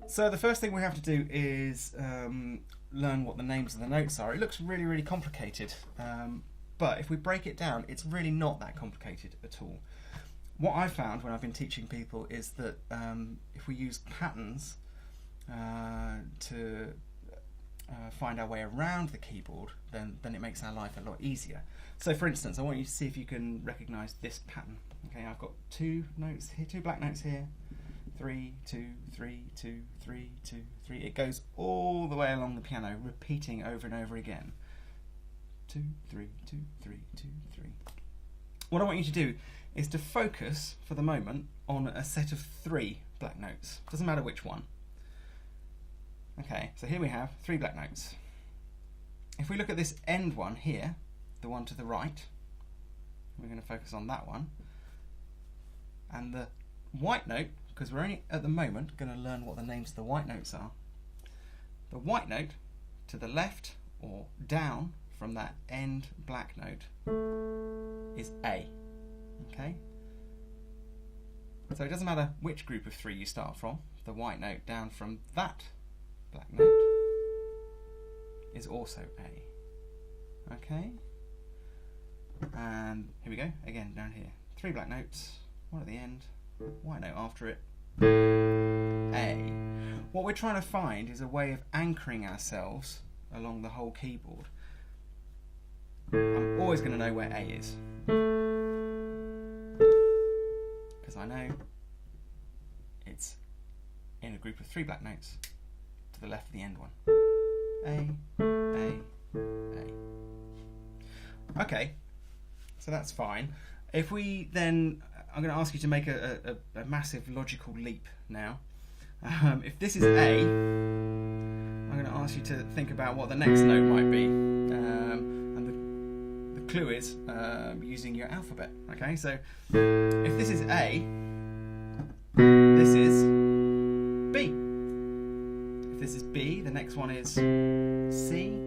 So the first thing we have to do is learn what the names of the notes are. It looks really, really complicated, but if we break it down, it's really not that complicated at all. What I've found when I've been teaching people is that if we use patterns to find our way around the keyboard, then it makes our life a lot easier. So for instance, I want you to see if you can recognise this pattern. Okay, I've got two notes here, two black notes here. 3, 2, 3, 2, 3, 2, 3. It goes all the way along the piano, repeating over and over again. 2, 3, 2, 3, 2, 3. What I want you to do is to focus, for the moment, on a set of 3 black notes. Doesn't matter which one. Okay, so here we have 3 black notes. If we look at this end one here, the one to the right, we're going to focus on that one. And the white note, because we're only at the moment going to learn what the names of the white notes are. The white note to the left or down from that end black note is A. Okay? So it doesn't matter which group of 3 you start from, the white note down from that black note is also A. Okay? And here we go, again down here. 3 black notes, one at the end, white note after it, A. What we're trying to find is a way of anchoring ourselves along the whole keyboard. I'm always going to know where A is, because I know it's in a group of 3 black notes to the left of the end one. A, A, A. Okay, so that's fine. If we then, I'm going to ask you to make a massive logical leap now. If this is A, I'm going to ask you to think about what the next note might be. And the clue is using your alphabet. Okay, so if this is A, this is B. If this is B, the next one is C.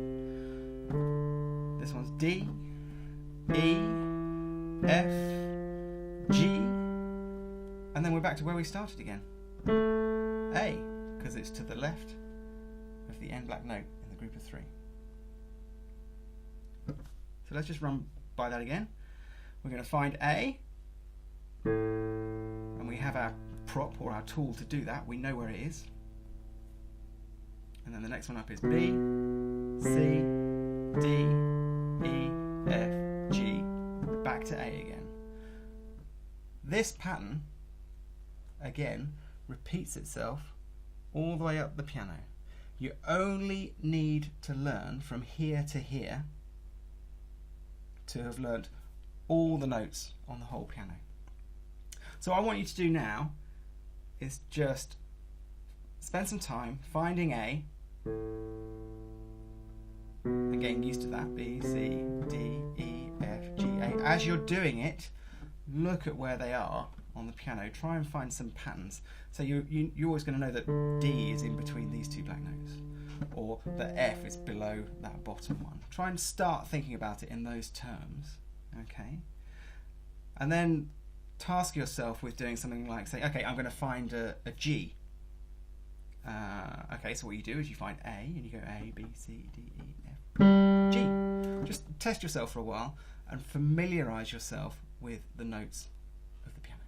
This one's D, E, F, G, and then we're back to where we started again. A, because it's to the left of the end black note in the group of 3. So let's just run by that again. We're going to find A, and we have our prop or our tool to do that. We know where it is. And then the next one up is B, C, D, E, F, G, back to A again. This pattern, again, repeats itself all the way up the piano. You only need to learn from here to here to have learnt all the notes on the whole piano. So what I want you to do now is just spend some time finding A and getting used to that. B, C, D, E, F, G, A. As you're doing it, look at where they are on the piano. Try and find some patterns. So you're always going to know that D is in between these 2 black notes, or that F is below that bottom one. Try and start thinking about it in those terms. Okay? And then task yourself with doing something like, say, okay, I'm going to find a G. Okay, so what you do is you find A, and you go A, B, C, D, E, F, G. Just test yourself for a while and familiarise yourself with the notes of the piano.